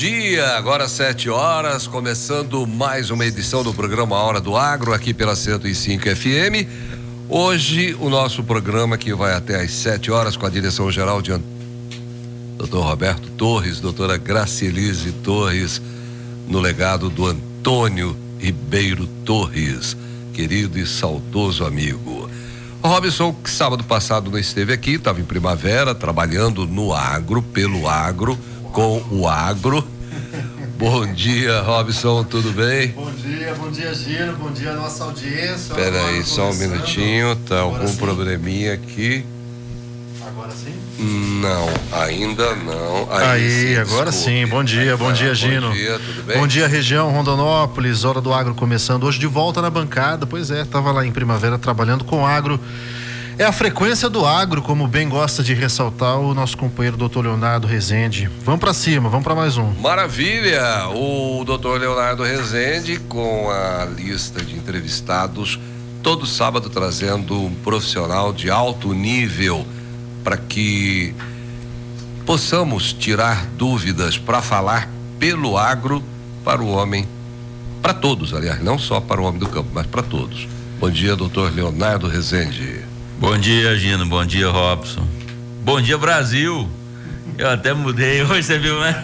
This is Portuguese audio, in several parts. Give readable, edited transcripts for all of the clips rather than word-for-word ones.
dia, agora 7 horas, começando mais uma edição do programa Hora do Agro, aqui pela 105 FM. Hoje, o nosso programa que vai até às 7 horas com a direção geral de Dr. Roberto Torres, doutora Gracielise Torres, no legado do Antônio Ribeiro Torres, querido e saudoso amigo. O Robson, que sábado passado não esteve aqui, estava em Primavera, trabalhando no agro, pelo agro, com o agro. Bom dia, Robson, tudo bem? Bom dia, Gino, bom dia a nossa audiência. Espera aí, só um minutinho, tá Agora algum sim. probleminha aqui. Agora sim? Não, ainda não. Aí, agora desculpe. sim, bom dia, Gino. Bom dia, tudo bem? Bom dia, região Rondonópolis, Hora do Agro começando hoje de volta na bancada. Pois é, tava lá em Primavera trabalhando com agro. É a frequência do agro, como bem gosta de ressaltar o nosso companheiro Dr. Leonardo Rezende. Vamos pra cima, vamos pra mais um. Maravilha! O Dr. Leonardo Rezende, com a lista de entrevistados, todo sábado trazendo um profissional de alto nível para que possamos tirar dúvidas para falar pelo agro para o homem, para todos, aliás, não só para o homem do campo, mas para todos. Bom dia, Dr. Leonardo Rezende. Bom dia, Gino. Bom dia, Robson. Bom dia, Brasil. Eu até mudei hoje, você viu, né?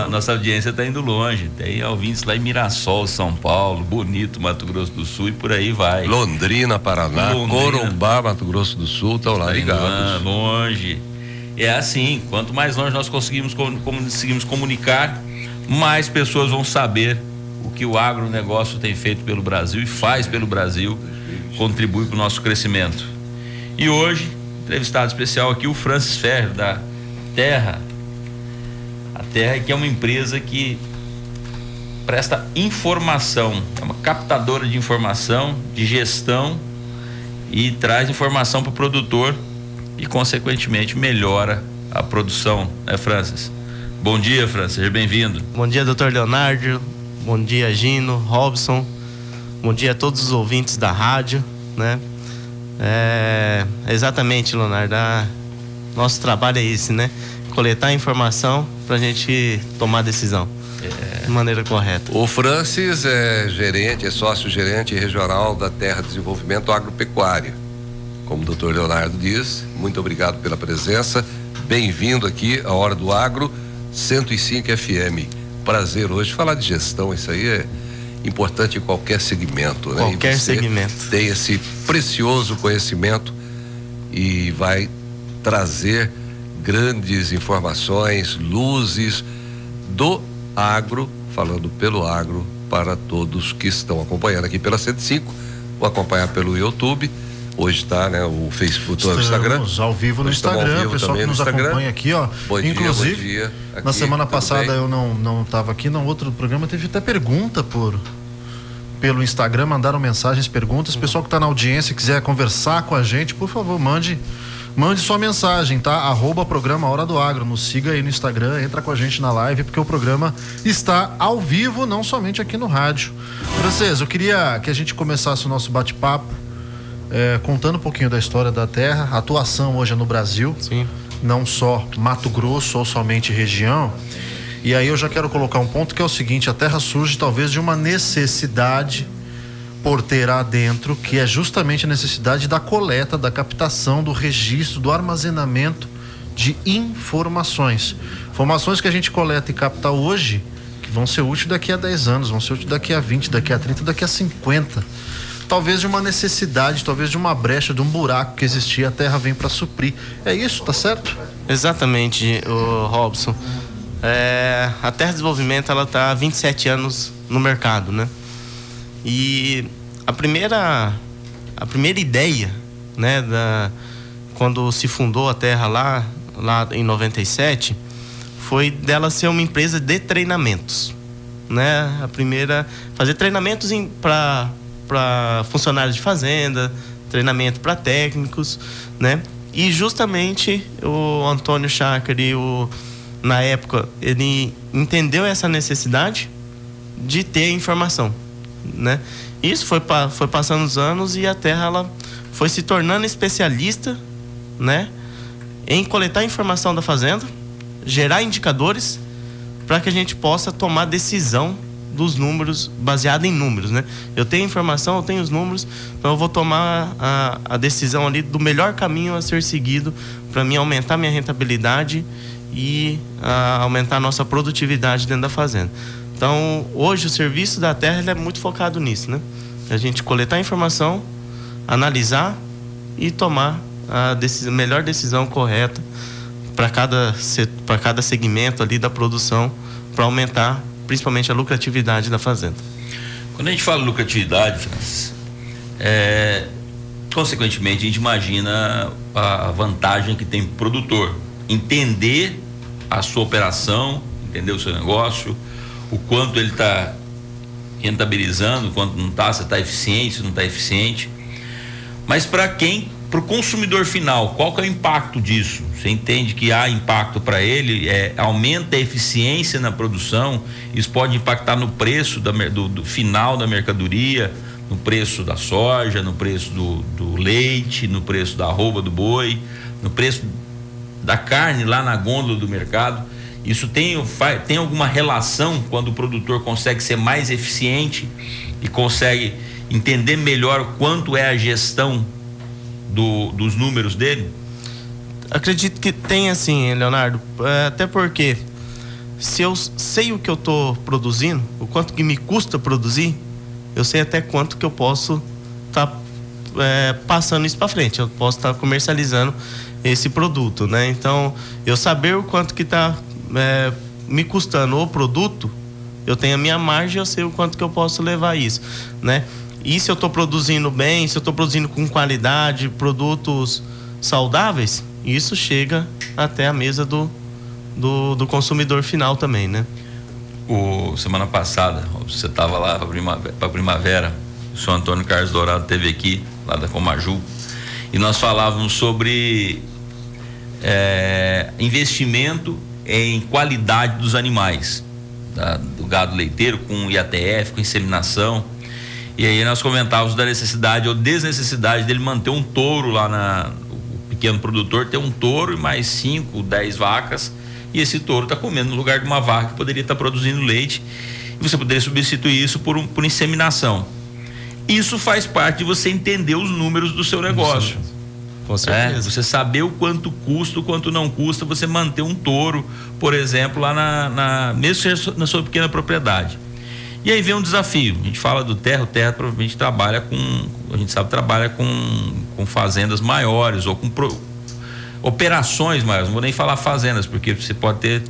Nossa audiência está indo longe. Tem ouvintes lá em Mirassol, São Paulo, Bonito, Mato Grosso do Sul e por aí vai. Londrina, Paraná, Corumbá, Mato Grosso do Sul, estão lá ligados. Longe. É assim, quanto mais longe nós conseguimos comunicar, mais pessoas vão saber o que o agronegócio tem feito pelo Brasil e faz pelo Brasil, contribui para o nosso crescimento. E hoje, entrevistado especial aqui, o Francis Ferro, da Terra. A Terra, que é uma empresa que presta informação, é uma captadora de informação, de gestão, e traz informação para o produtor e, consequentemente, melhora a produção, né, Francis? Bom dia, Francis, seja bem-vindo. Bom dia, doutor Leonardo. Bom dia, Gino, Robson. Bom dia a todos os ouvintes da rádio, né? Exatamente, Leonardo. Nosso trabalho é esse, né? Coletar informação para a gente tomar a decisão de maneira correta. O Francis é gerente, é sócio-gerente regional da Terra Desenvolvimento Agropecuário. Como o doutor Leonardo diz, muito obrigado pela presença. Bem-vindo aqui à Hora do Agro, 105 FM. Prazer hoje falar de gestão, isso aí é importante em qualquer segmento, né? Qualquer segmento. Tem esse precioso conhecimento e vai trazer grandes informações, luzes do agro, falando pelo agro para todos que estão acompanhando aqui pela 105, ou acompanhar pelo YouTube. Hoje está, né, o Facebook, o Instagram. Ao vivo no Instagram, o pessoal que nos acompanha aqui, ó. Bom Inclusive, dia, bom dia. Aqui, na semana passada bem? eu não estava aqui, no outro programa teve até pergunta pelo Instagram, mandaram mensagens, perguntas. Pessoal que está na audiência, quiser conversar com a gente, por favor, mande sua mensagem, tá? @programa Hora do Agro, nos siga aí no Instagram, entra com a gente na live, porque o programa está ao vivo, não somente aqui no rádio. Francês, eu queria que a gente começasse o nosso bate-papo contando um pouquinho da história da Terra. A atuação hoje é no Brasil. Sim. Não só Mato Grosso ou somente região. E aí eu já quero colocar um ponto que é o seguinte: a Terra surge talvez de uma necessidade porteira adentro, que é justamente a necessidade da coleta, da captação, do registro, do armazenamento de informações. Informações que a gente coleta e capta hoje, que vão ser úteis daqui a 10 anos, vão ser úteis daqui a 20, daqui a 30, daqui a 50. Talvez de uma necessidade, talvez de uma brecha, de um buraco que existia, a Terra vem para suprir. É isso, tá certo? Exatamente, Robson. A Terra Desenvolvimento, ela está há 27 anos no mercado, né? E a primeira ideia, né, quando se fundou a Terra lá em 97, foi dela ser uma empresa de treinamentos, né? A primeira, fazer treinamentos para funcionários de fazenda, treinamento para técnicos, né? E justamente o Antônio Chácari, na época, ele entendeu essa necessidade de ter informação, né? Isso foi passando os anos e a Terra, ela foi se tornando especialista, né, em coletar informação da fazenda, gerar indicadores para que a gente possa tomar decisão dos números, baseado em números, né? Eu tenho informação, eu tenho os números, então eu vou tomar a decisão ali do melhor caminho a ser seguido para mim aumentar minha rentabilidade e aumentar a nossa produtividade dentro da fazenda. Então, hoje o serviço da terra ele é muito focado nisso, né? A gente coletar informação, analisar e tomar a melhor decisão correta para cada segmento ali da produção, para aumentar principalmente a lucratividade da fazenda. Quando a gente fala lucratividade, Francis, consequentemente a gente imagina a vantagem que tem para o produtor entender a sua operação, entender o seu negócio, o quanto ele está rentabilizando, o quanto não está, se está eficiente, se não está eficiente. Mas para o consumidor final, qual que é o impacto disso? Você entende que há impacto para ele, aumenta a eficiência na produção, isso pode impactar no preço do final da mercadoria, no preço da soja, no preço do leite, no preço da arroba do boi, no preço da carne lá na gôndola do mercado. Isso tem alguma relação quando o produtor consegue ser mais eficiente e consegue entender melhor quanto é a gestão dos números dele? Acredito que tem, assim, Leonardo, até porque se eu sei o que eu estou produzindo, o quanto que me custa produzir, eu sei até quanto que eu posso estar passando isso para frente, eu posso estar comercializando esse produto, né? Então, eu saber o quanto que está me custando o produto, eu tenho a minha margem, eu sei o quanto que eu posso levar isso, né? E se eu estou produzindo bem, se eu estou produzindo com qualidade, produtos saudáveis, isso chega até a mesa do consumidor final também, né? Semana passada, você estava lá para primavera, o senhor Antônio Carlos Dourado esteve aqui, lá da Comaju, e nós falávamos sobre investimento em qualidade dos animais, do gado leiteiro, com IATF, com inseminação. E aí nós comentávamos da necessidade ou desnecessidade dele manter um touro lá o pequeno produtor ter um touro e mais 5, 10 vacas, e esse touro está comendo no lugar de uma vaca que poderia estar produzindo leite, e você poderia substituir isso por inseminação. Isso faz parte de você entender os números do seu negócio. Com certeza. Você saber o quanto custa, o quanto não custa você manter um touro, por exemplo, lá mesmo na sua pequena propriedade. E aí vem um desafio. A gente fala do terra, o terra provavelmente trabalha com fazendas maiores ou com operações maiores. Não vou nem falar fazendas, porque você pode ter,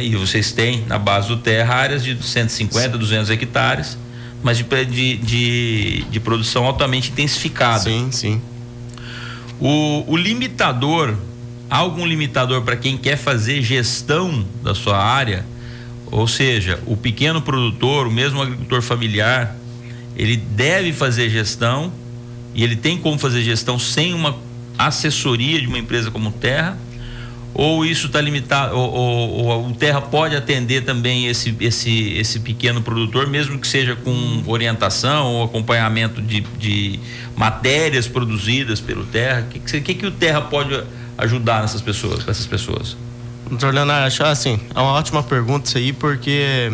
e vocês têm na base do terra áreas de 150, 200 hectares, mas de produção altamente intensificada. Sim, sim. O limitador, há algum limitador para quem quer fazer gestão da sua área? Ou seja, o pequeno produtor, o mesmo agricultor familiar, ele deve fazer gestão e ele tem como fazer gestão sem uma assessoria de uma empresa como Terra? Ou isso está limitado, ou o Terra pode atender também esse pequeno produtor, mesmo que seja com orientação ou acompanhamento de matérias produzidas pelo Terra? O que o Terra pode ajudar essas pessoas? Doutor Leonardo, acho assim, é uma ótima pergunta isso aí, porque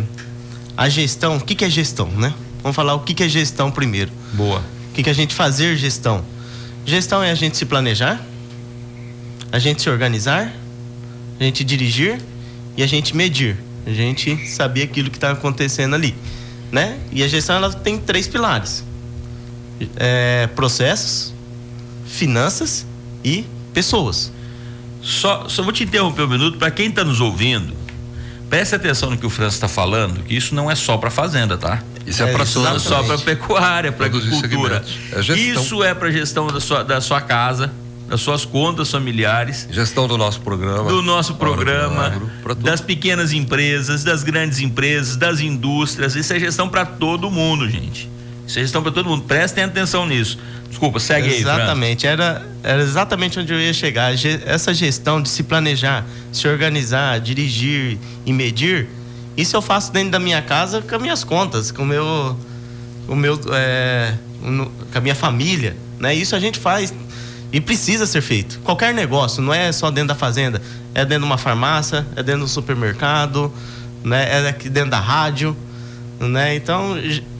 a gestão, o que é gestão, né? Vamos falar o que é gestão primeiro. Boa. O que a gente fazer gestão? Gestão é a gente se planejar, a gente se organizar, a gente dirigir e a gente medir. A gente saber aquilo que está acontecendo ali, né? E a gestão, ela tem 3 pilares: processos, finanças e pessoas. Só vou te interromper um minuto. Para quem está nos ouvindo, preste atenção no que o Francis está falando, que isso não é só para fazenda, tá? Isso é para não é só para pecuária, para agricultura. Isso é para gestão da sua casa, das suas contas familiares, gestão do nosso programa, das pequenas empresas, das grandes empresas, das indústrias. Isso é gestão para todo mundo, gente. Isso é gestão para todo mundo. Prestem atenção nisso. Desculpa, segue aí, exatamente. Era exatamente onde eu ia chegar. Essa gestão de se planejar, se organizar, dirigir e medir, isso eu faço dentro da minha casa com as minhas contas, com a minha família, né? Isso a gente faz E precisa ser feito. Qualquer negócio, não é só dentro da fazenda, é dentro de uma farmácia, é dentro do supermercado, né? É aqui dentro da rádio, né? Então,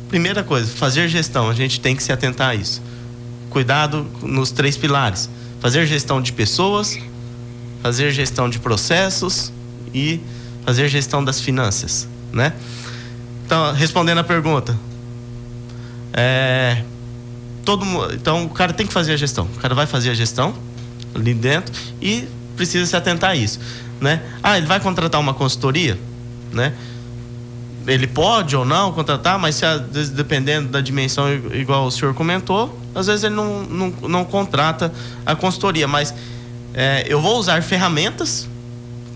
primeira coisa, fazer gestão, a gente tem que se atentar a isso. Cuidado nos 3 pilares: fazer gestão de pessoas, fazer gestão de processos e fazer gestão das finanças, né? Então, respondendo a pergunta, então o cara tem que fazer a gestão. O cara vai fazer a gestão ali dentro e precisa se atentar a isso, né? Ele vai contratar uma consultoria, né? Ele pode ou não contratar, mas se, dependendo da dimensão, igual o senhor comentou, às vezes ele não contrata a consultoria, mas eu vou usar ferramentas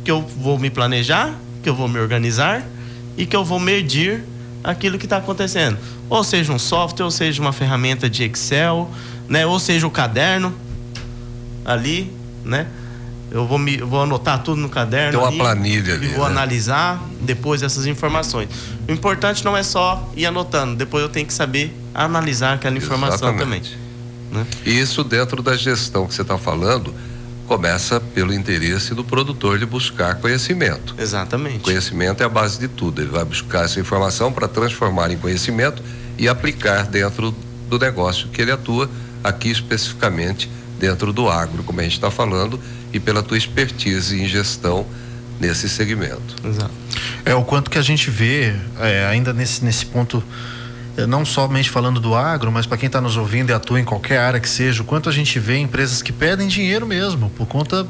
que eu vou me planejar, que eu vou me organizar e que eu vou medir aquilo que está acontecendo. Ou seja, um software, ou seja, uma ferramenta de Excel, né? Ou seja, o caderno ali, né? Eu vou anotar tudo no caderno. Tem uma planilha ali, e vou analisar depois essas informações. O importante não é só ir anotando, depois eu tenho que saber analisar aquela informação também, né? E isso, dentro da gestão que você está falando, começa pelo interesse do produtor de buscar conhecimento. Exatamente. Conhecimento é a base de tudo. Ele vai buscar essa informação para transformar em conhecimento e aplicar dentro do negócio que ele atua, aqui especificamente dentro do agro, como a gente está falando, e pela tua expertise em gestão nesse segmento. Exato. O quanto que a gente vê ainda nesse ponto, não somente falando do agro, mas para quem está nos ouvindo e atua em qualquer área que seja, o quanto a gente vê empresas que pedem dinheiro mesmo, por conta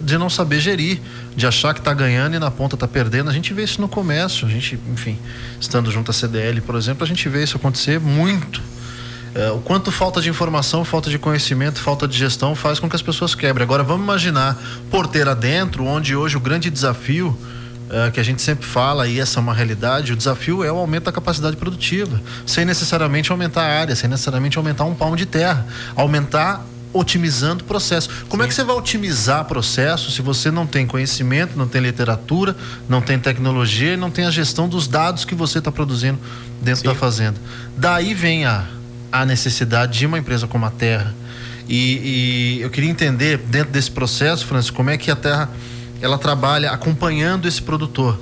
de não saber gerir, de achar que está ganhando e na ponta está perdendo. A gente vê isso no comércio, a gente, enfim, estando junto à CDL, por exemplo, a gente vê isso acontecer muito. O quanto falta de informação, falta de conhecimento, falta de gestão faz com que as pessoas quebrem. Agora vamos imaginar porteira dentro, onde hoje o grande desafio que a gente sempre fala, e essa é uma realidade, o desafio é o aumento da capacidade produtiva, sem necessariamente aumentar a área, sem necessariamente aumentar um palmo de terra, aumentar otimizando o processo. Como é que você vai otimizar processo se você não tem conhecimento, não tem literatura, não tem tecnologia e não tem a gestão dos dados que você está produzindo dentro da fazenda? Daí vem a necessidade de uma empresa como a Terra. E eu queria entender, dentro desse processo, Francisco, como é que a Terra ela trabalha acompanhando esse produtor.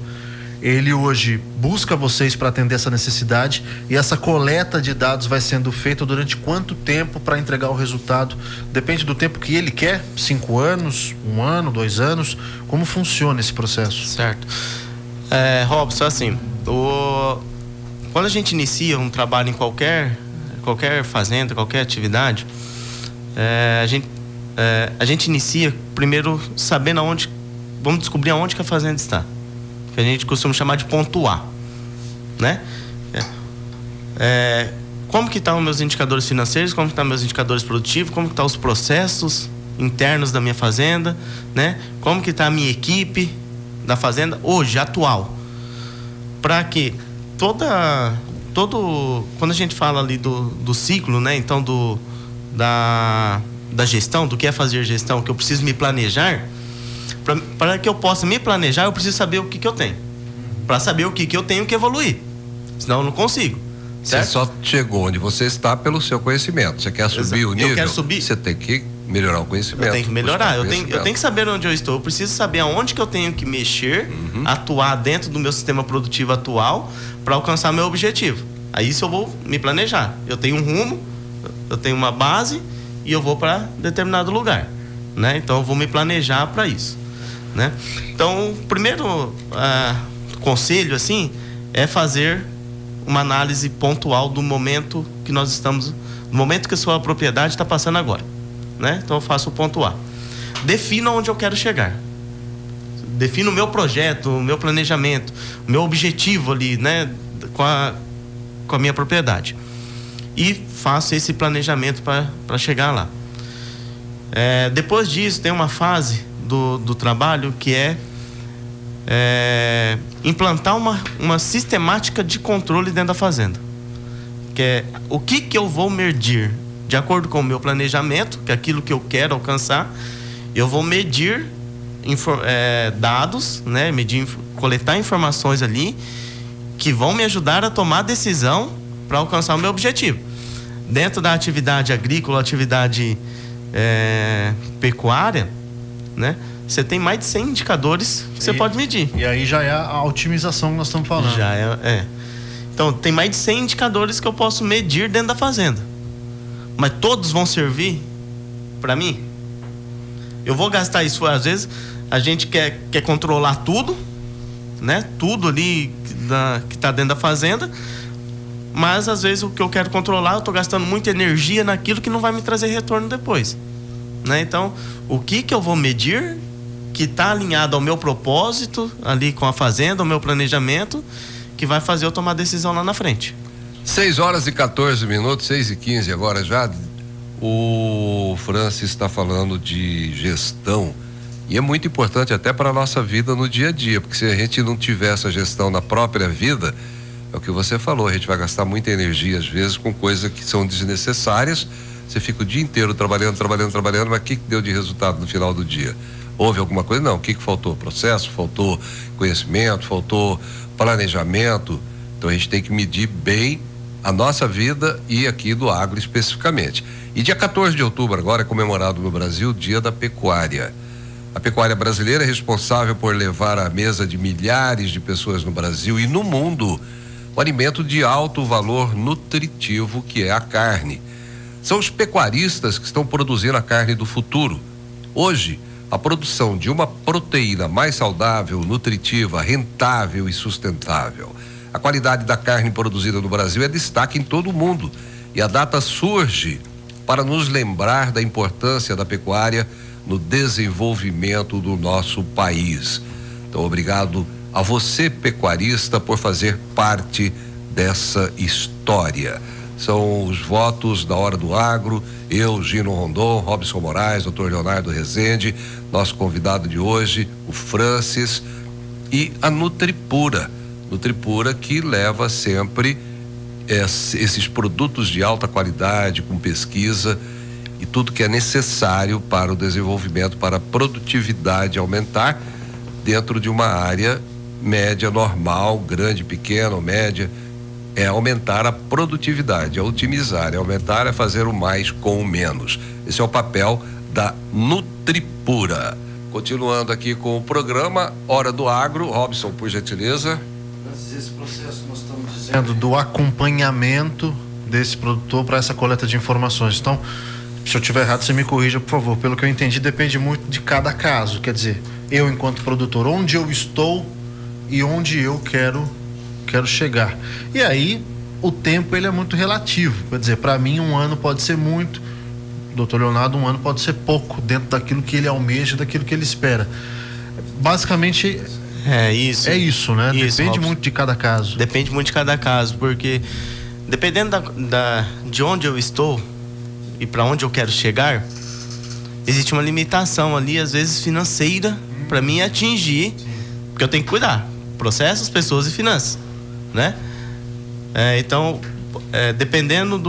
Ele hoje busca vocês para atender essa necessidade, e essa coleta de dados vai sendo feita durante quanto tempo para entregar o resultado? Depende do tempo que ele quer, 5 anos, 1 ano, 2 anos. Como funciona esse processo? Certo. Robson, assim, quando a gente inicia um trabalho em qualquer fazenda, qualquer atividade, a gente inicia primeiro sabendo vamos descobrir aonde que a fazenda está, que a gente costuma chamar de ponto A, né? Como que estão meus indicadores financeiros, como que estão meus indicadores produtivos, como que estão os processos internos da minha fazenda, né? Como que está a minha equipe da fazenda hoje, atual, para que quando a gente fala ali do ciclo, né? Então da gestão, do que é fazer gestão, que eu preciso me planejar. Para que eu possa me planejar, eu preciso saber o que eu tenho. Para saber o que eu tenho que evoluir. Senão eu não consigo. Certo? Você só chegou onde você está pelo seu conhecimento. Você quer subir o nível? Eu quero subir. Você tem que melhorar o conhecimento. Eu tenho que melhorar. Eu tenho que saber onde eu estou. Eu preciso saber aonde que eu tenho que mexer, atuar dentro do meu sistema produtivo atual para alcançar meu objetivo. Aí isso eu vou me planejar. Eu tenho um rumo, eu tenho uma base e eu vou para determinado lugar, né? Então eu vou me planejar para isso, né? Então, o primeiro conselho assim é fazer uma análise pontual do momento que nós estamos, do momento que a sua propriedade está passando agora, né? Então eu faço o ponto A. Defina onde eu quero chegar. Defino o meu projeto, o meu planejamento, o meu objetivo ali, né? Com a minha propriedade. E faço esse planejamento para chegar lá. Depois disso, tem uma fase do trabalho que é implantar uma sistemática de controle dentro da fazenda. Que é o que eu vou medir de acordo com o meu planejamento, que é aquilo que eu quero alcançar. Eu vou medir dados, né? Coletar informações ali que vão me ajudar a tomar decisão para alcançar o meu objetivo. Dentro da atividade agrícola, atividade pecuária, né? Você tem mais de 100 indicadores que você pode medir. E aí já é a otimização que nós estamos falando. Já é. Então, tem mais de 100 indicadores que eu posso medir dentro da fazenda. Mas todos vão servir para mim? Eu vou gastar isso, às vezes, a gente quer controlar tudo, né? Tudo ali que está dentro da fazenda, mas às vezes o que eu quero controlar, eu estou gastando muita energia naquilo que não vai me trazer retorno depois, né? Então, o que eu vou medir que está alinhado ao meu propósito ali com a fazenda, ao meu planejamento, que vai fazer eu tomar decisão lá na frente. 6h14, 6h15 agora já. O Francis está falando de gestão e é muito importante até para a nossa vida no dia a dia, porque se a gente não tiver essa gestão na própria vida, é o que você falou, a gente vai gastar muita energia às vezes com coisas que são desnecessárias. Você fica o dia inteiro trabalhando, mas o que deu de resultado no final do dia? Houve alguma coisa? Não. O que faltou? Processo, faltou conhecimento, faltou planejamento. Então a gente tem que medir bem a nossa vida e aqui do agro especificamente. E dia 14 de outubro agora é comemorado no Brasil o Dia da Pecuária. A pecuária brasileira é responsável por levar à mesa de milhares de pessoas no Brasil e no mundo o alimento de alto valor nutritivo que é a carne. São os pecuaristas que estão produzindo a carne do futuro. Hoje, a produção de uma proteína mais saudável, nutritiva, rentável e sustentável. A qualidade da carne produzida no Brasil é destaque em todo o mundo e a data surge para nos lembrar da importância da pecuária no desenvolvimento do nosso país. Então, obrigado a você, pecuarista, por fazer parte dessa história. São os votos da Hora do Agro, eu, Gino Rondon, Robson Moraes, Dr. Leonardo Rezende, nosso convidado de hoje, o Francis, e a Nutripura que leva sempre esses produtos de alta qualidade, com pesquisa e tudo que é necessário para o desenvolvimento, para a produtividade aumentar dentro de uma área média, normal, grande, pequena ou média. É aumentar a produtividade, é otimizar, é aumentar, é fazer o mais com o menos. Esse é o papel da Nutripura. Continuando aqui com o programa Hora do Agro, Robson, por gentileza. Esse processo nós estamos dizendo do acompanhamento desse produtor para essa coleta de informações. Então, se eu estiver errado, você me corrija, por favor. Pelo que eu entendi, depende muito de cada caso. Quer dizer, eu enquanto produtor, onde eu estou e onde eu quero chegar. E aí, o tempo ele é muito relativo. Quer dizer, para mim, um ano pode ser muito, doutor Leonardo, um ano pode ser pouco, dentro daquilo que ele almeja, daquilo que ele espera. Basicamente, é isso, né? Isso, depende Robson. muito de cada caso. Depende muito de cada caso, porque dependendo de onde eu estou e para onde eu quero chegar, existe uma limitação ali, às vezes financeira, para mim atingir, porque eu tenho que cuidar, processos, pessoas e finanças, né? Então, dependendo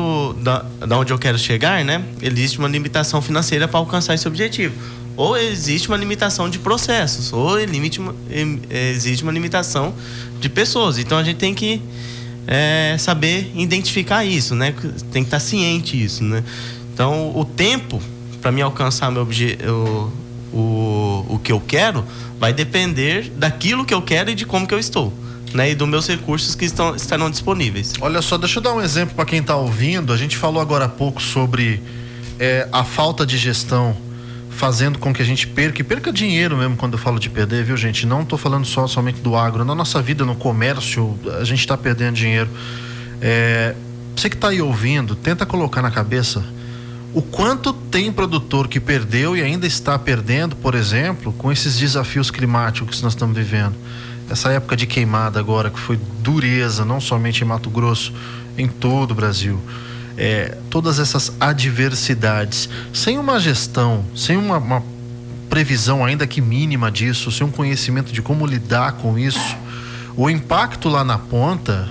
da onde eu quero chegar, né? Existe uma limitação financeira para alcançar esse objetivo. Ou existe uma limitação de processos, ou existe uma limitação de pessoas. Então a gente tem que saber identificar isso, né? Tem que estar ciente disso, né? Então o tempo para me alcançar o que eu quero vai depender daquilo que eu quero e de como que eu estou, né? E dos meus recursos que estarão disponíveis. Olha só, deixa eu dar um exemplo para quem está ouvindo. A gente falou agora há pouco sobre a falta de gestão fazendo com que a gente perca dinheiro mesmo. Quando eu falo de perder, viu, gente? Não estou falando somente do agro. Na nossa vida, no comércio, a gente está perdendo dinheiro. Você que está aí ouvindo, tenta colocar na cabeça o quanto tem produtor que perdeu e ainda está perdendo, por exemplo, com esses desafios climáticos que nós estamos vivendo. Essa época de queimada agora, que foi dureza, não somente em Mato Grosso, em todo o Brasil. Todas essas adversidades, sem uma gestão, sem uma previsão ainda que mínima disso, sem um conhecimento de como lidar com isso, o impacto lá na ponta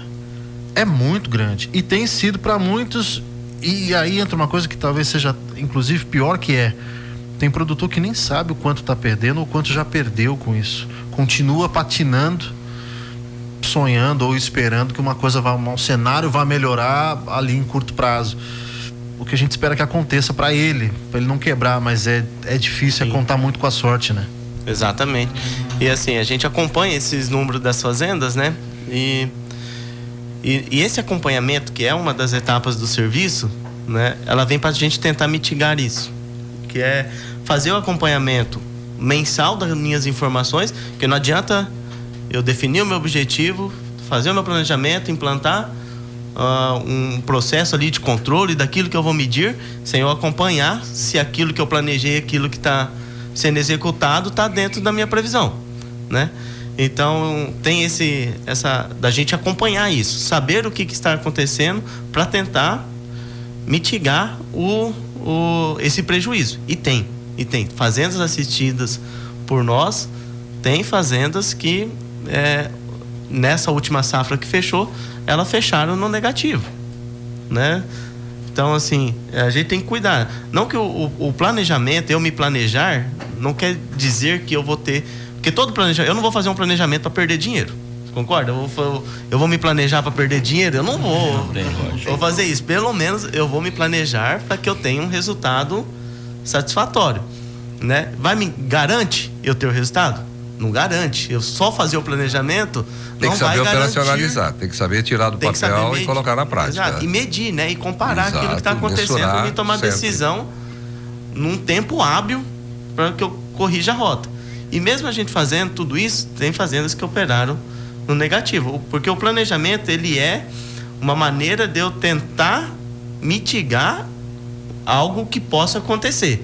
é muito grande e tem sido para muitos. E aí entra uma coisa que talvez seja inclusive pior, que tem produtor que nem sabe o quanto está perdendo ou quanto já perdeu com isso, continua patinando, sonhando ou esperando que uma coisa um cenário vá melhorar ali em curto prazo. o que a gente espera que aconteça para ele não quebrar, mas é difícil, Sim. é contar muito com a sorte, né? Exatamente. E assim, a gente acompanha esses números das fazendas, né? E esse acompanhamento, que é uma das etapas do serviço, né? Ela vem para a gente tentar mitigar isso, que é fazer o acompanhamento mensal das minhas informações, que não adianta eu definir o meu objetivo, fazer o meu planejamento, implantar um processo ali de controle daquilo que eu vou medir, sem eu acompanhar se aquilo que eu planejei, aquilo que está sendo executado, está dentro da minha previsão, né? Então tem essa da gente acompanhar isso, saber o que está acontecendo para tentar mitigar esse prejuízo. E tem fazendas assistidas por nós, tem fazendas que nessa última safra que fechou, elas fecharam no negativo, né? Então, assim, a gente tem que cuidar. Não que o planejamento, eu me planejar, não quer dizer que eu vou ter... Porque todo planejamento... Eu não vou fazer um planejamento para perder dinheiro. Você concorda? Eu vou me planejar para perder dinheiro? Eu não vou. Não tem lógica. Vou fazer isso. Pelo menos eu vou me planejar para que eu tenha um resultado satisfatório, né? Garante eu ter o resultado? Não garante. Eu só fazer o planejamento Tem não que saber vai garantir. operacionalizar, tem que saber tirar do papel e colocar na prática. Exato. E medir, né? E comparar aquilo que está Exato, acontecendo mensurar e tomar sempre. decisão num tempo hábil para que eu corrija a rota. E mesmo a gente fazendo tudo isso, tem fazendas que operaram no negativo. Porque o planejamento, ele é uma maneira de eu tentar mitigar algo que possa acontecer,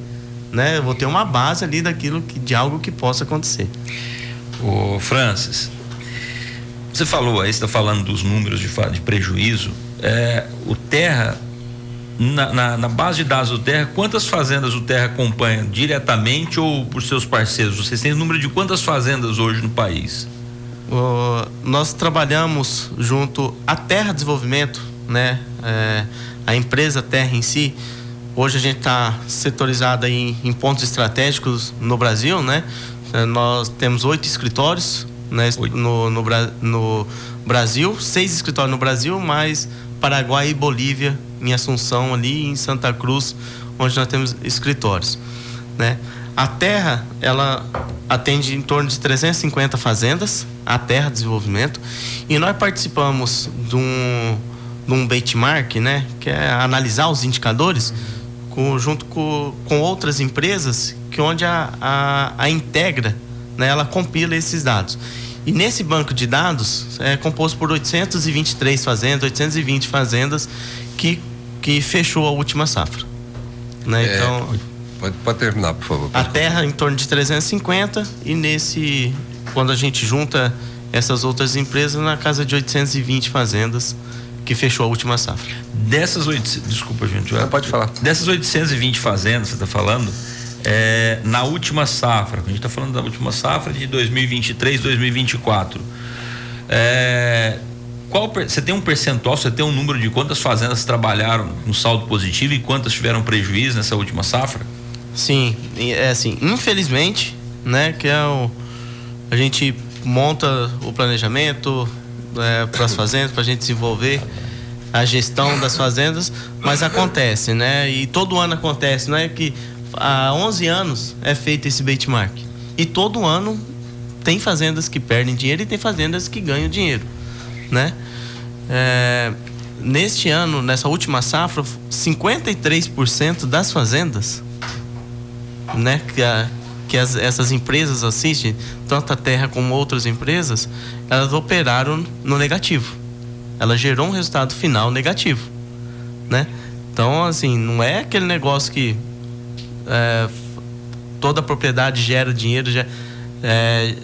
né? Eu vou ter uma base ali de algo que possa acontecer. Ô Francis, você falou aí, você está falando dos números de prejuízo. O Terra, na base de dados do Terra, quantas fazendas o Terra acompanha diretamente ou por seus parceiros? Vocês têm o número de quantas fazendas hoje no país? Nós trabalhamos junto à Terra Desenvolvimento, né? A empresa Terra em si. Hoje a gente está setorizado aí em pontos estratégicos no Brasil, né? Nós temos 8 escritórios, né? No Brasil, 6 escritórios no Brasil, mais Paraguai e Bolívia em Assunção, ali em Santa Cruz, onde nós temos escritórios, né? A Terra, ela atende em torno de 350 fazendas, a Terra Desenvolvimento, e nós participamos de um benchmark, né? Que é analisar os indicadores junto com outras empresas, onde a Integra, né, ela compila esses dados. E nesse banco de dados é composto por 823 fazendas, 820 fazendas que fechou a última safra, né? Então, pode terminar, por favor. A Terra em torno de 350 e quando a gente junta essas outras empresas, na casa de 820 fazendas que fechou a última safra. Desculpa, gente. Pode falar. Dessas 820 fazendas, você está falando, na última safra, a gente está falando da última safra de 2023, 2024. Você tem um percentual, você tem um número de quantas fazendas trabalharam no saldo positivo e quantas tiveram prejuízo nessa última safra? Sim, assim, infelizmente, né, que a gente monta o planejamento para as fazendas, para a gente desenvolver a gestão das fazendas, mas acontece, né? E todo ano acontece, não é que há 11 anos é feito esse benchmark. E todo ano tem fazendas que perdem dinheiro e tem fazendas que ganham dinheiro, né? Neste ano, nessa última safra, 53% das fazendas, né, que essas empresas assistem, tanto a Terra como outras empresas, elas operaram no negativo. Ela gerou um resultado final negativo, né? Então, assim, não é aquele negócio que toda propriedade gera dinheiro,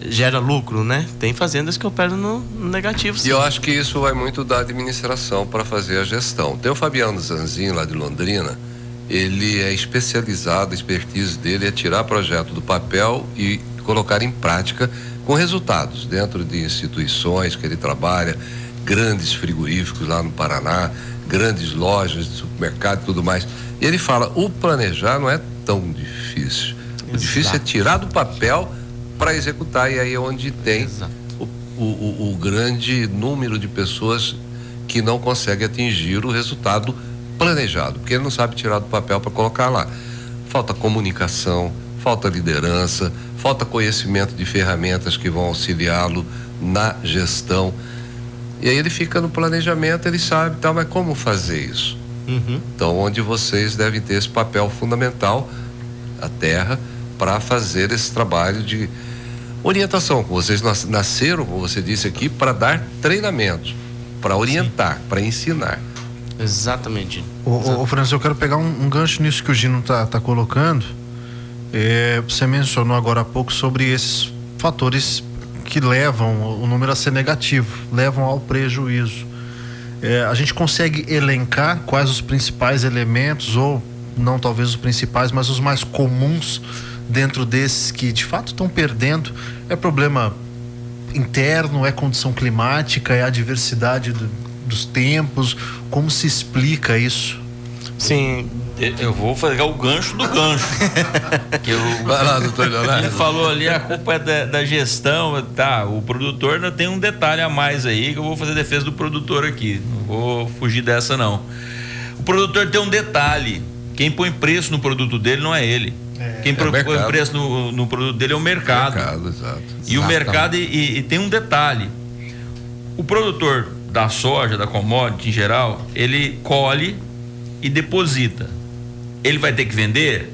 gera lucro, né? Tem fazendas que operam no negativo, sim. E eu acho que isso vai muito da administração para fazer a gestão. Tem o Fabiano Zanzin, lá de Londrina. Ele é especializado, a expertise dele é tirar projeto do papel e colocar em prática com resultados dentro de instituições que ele trabalha, grandes frigoríficos lá no Paraná, grandes lojas de supermercado e tudo mais. E ele fala, o planejar não é tão difícil. O difícil é tirar do papel para executar, e aí é onde tem o grande número de pessoas que não conseguem atingir o resultado planejado, porque ele não sabe tirar do papel para colocar lá. Falta comunicação, falta liderança, falta conhecimento de ferramentas que vão auxiliá-lo na gestão. E aí ele fica no planejamento, ele sabe, tá, mas como fazer isso? Então, onde vocês devem ter esse papel fundamental, a terra, para fazer esse trabalho de orientação. Vocês nasceram, como você disse aqui, para dar treinamentos, para orientar, para ensinar. Exatamente. Ô Francis, eu quero pegar um gancho nisso que o Gino tá colocando. Você mencionou agora há pouco sobre esses fatores que levam o número a ser negativo, levam ao prejuízo. A gente consegue elencar quais os principais elementos, ou não talvez os principais, mas os mais comuns dentro desses que de fato estão perdendo? É problema interno, é condição climática, é a diversidade dos tempos? Como se explica isso? Sim, eu vou fazer o gancho do gancho. Vai lá, doutor Leonardo. Ele falou ali, a culpa é da gestão, tá? O produtor ainda tem um detalhe a mais aí, que eu vou fazer defesa do produtor aqui. Não vou fugir dessa, não. O produtor tem um detalhe: quem põe preço no produto dele não é ele. Quem põe preço no produto dele é o mercado. Exato. E o mercado, e tem um detalhe: o produtor da soja, da commodity em geral, ele colhe e deposita. Ele vai ter que vender?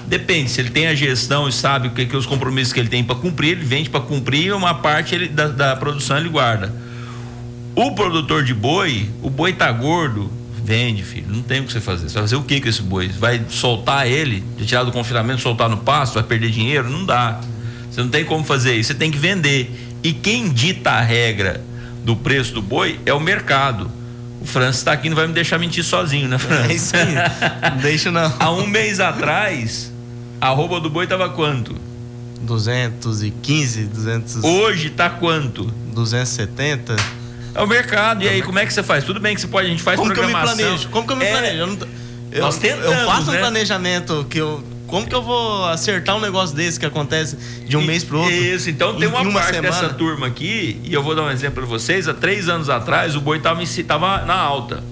Depende, se ele tem a gestão e sabe o que os compromissos que ele tem para cumprir, ele vende para cumprir, e uma parte da produção ele guarda. O produtor de boi, o boi tá gordo, vende, filho, não tem o que você fazer. Você vai fazer o que com esse boi? Vai soltar ele, tirar do confinamento, soltar no pasto, vai perder dinheiro? Não dá. Você não tem como fazer isso, você tem que vender. E quem dita a regra do preço do boi é o mercado. O Francis está aqui, não vai me deixar mentir sozinho, né, Francis? É isso aí, não deixa não. Há um mês atrás, a arroba do boi estava quanto? 215, 200. Hoje está quanto? 270. É o mercado. E aí, como é que você faz? Tudo bem que você pode, a gente faz Como programação. Como que eu me planejo? Nós tentamos, eu faço né? um planejamento como que eu vou acertar um negócio desse que acontece de um mês pro outro? Isso, então tem uma parte semana dessa turma aqui, e eu vou dar um exemplo para vocês. Há 3 anos atrás, o boi tava na alta.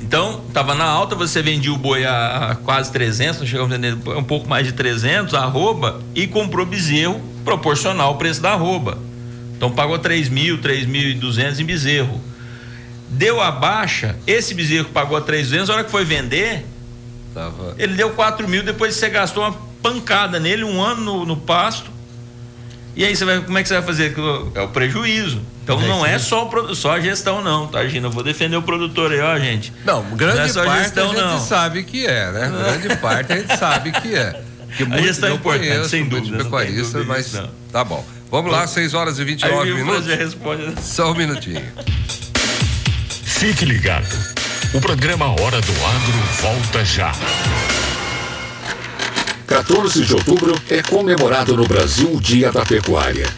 Então, tava na alta, você vendia o boi a quase 300, nós chegamos a vender um pouco mais de 300, a arroba, e comprou bezerro proporcional ao preço da arroba. Então, pagou 3.000, 3.200 em bezerro. Deu a baixa, esse bezerro que pagou a 3.200, na hora que foi vender, ele deu 4.000, depois você gastou uma pancada nele, 1 ano no pasto. E aí como é que você vai fazer? É o prejuízo. Então não é só a gestão, não, tá, Gina? Eu vou defender o produtor aí, ó, gente. Não, grande não é só parte gestão, a gente não. sabe que é, né? Grande parte a gente sabe que é. A gestão é importante, sem dúvida. Pecuaristas, mas não. Tá bom. Vamos lá, 6h29 minutos. Já responde. Só um minutinho. Fique ligado. O programa Hora do Agro volta já. 14 de outubro é comemorado no Brasil o Dia da Pecuária.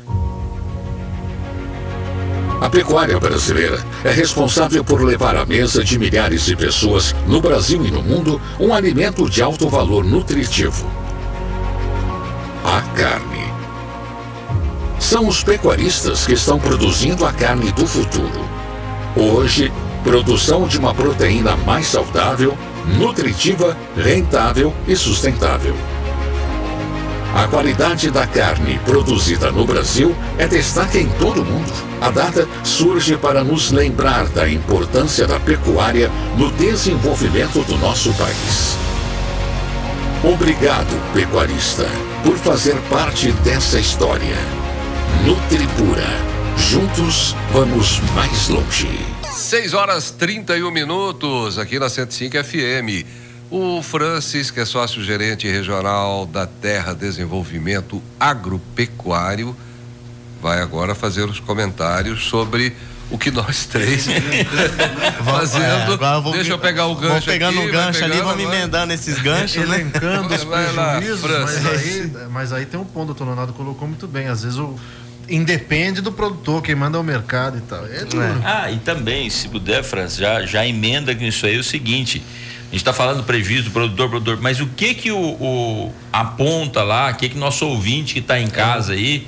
A pecuária brasileira é responsável por levar à mesa de milhares de pessoas no Brasil e no mundo um alimento de alto valor nutritivo: a carne. São os pecuaristas que estão produzindo a carne do futuro. Hoje, produção de uma proteína mais saudável, nutritiva, rentável e sustentável. A qualidade da carne produzida no Brasil é destaque em todo o mundo. A data surge para nos lembrar da importância da pecuária no desenvolvimento do nosso país. Obrigado, pecuarista, por fazer parte dessa história. Nutripura. Juntos vamos mais longe. 6h31 aqui na 105 FM. O Francis, que é sócio-gerente regional da Terra Desenvolvimento Agropecuário, vai agora fazer os comentários sobre o que nós três fazendo. Deixa eu pegar o gancho. Vou pegando aqui, o gancho ali, vamos me emendando esses ganchos, né? Elencando os Vai lá, prejuízos, mas aí tem um ponto, o doutor Leonardo colocou muito bem. Às vezes independe do produtor, quem manda é o mercado e tal. É duro. E também, se puder, Francis, já emenda nisso aí o seguinte: a gente está falando do prejuízo do produtor, mas o que o aponta lá, o que nosso ouvinte que está em casa aí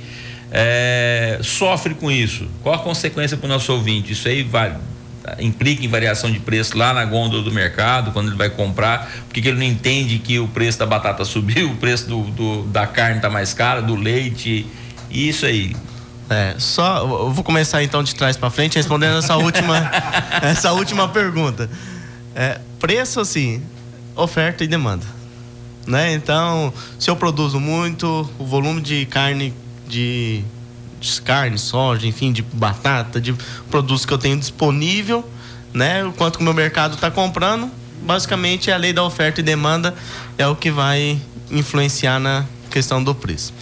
sofre com isso? Qual a consequência para o nosso ouvinte? Isso aí implica em variação de preço lá na gôndola do mercado, quando ele vai comprar, porque ele não entende que o preço da batata subiu, o preço da carne está mais caro, do leite, isso aí. Eu vou começar então de trás para frente respondendo essa última pergunta. Preço, assim, oferta e demanda, né? Então, se eu produzo muito, o volume de carne, soja, enfim, de batata, de produtos que eu tenho disponível, né? O quanto que o meu mercado está comprando, basicamente a lei da oferta e demanda é o que vai influenciar na questão do preço,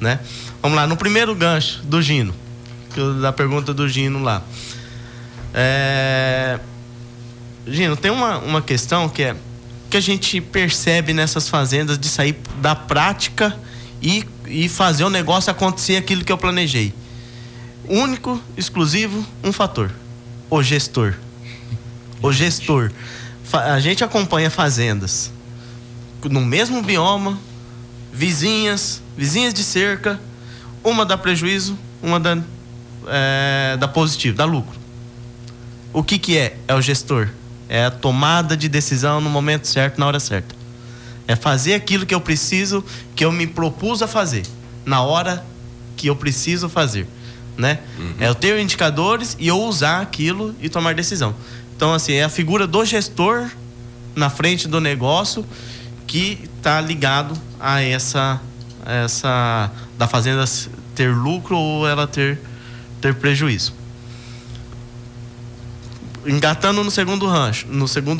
né? Vamos lá, no primeiro gancho do Gino, da pergunta do Gino lá. Gino, tem uma questão que a gente percebe nessas fazendas de sair da prática e fazer o negócio acontecer aquilo que eu planejei. Único, exclusivo, um fator: o gestor. O gestor. A gente acompanha fazendas no mesmo bioma, vizinhas de cerca, uma dá prejuízo, uma dá positivo, dá lucro. O que é? É o gestor. É a tomada de decisão no momento certo, na hora certa. É fazer aquilo que eu preciso, que eu me propus a fazer, na hora que eu preciso fazer, né? É eu ter indicadores e eu usar aquilo e tomar decisão. Então, assim, é a figura do gestor na frente do negócio que está ligado a essa da fazenda ter lucro ou ela ter prejuízo. Engatando no segundo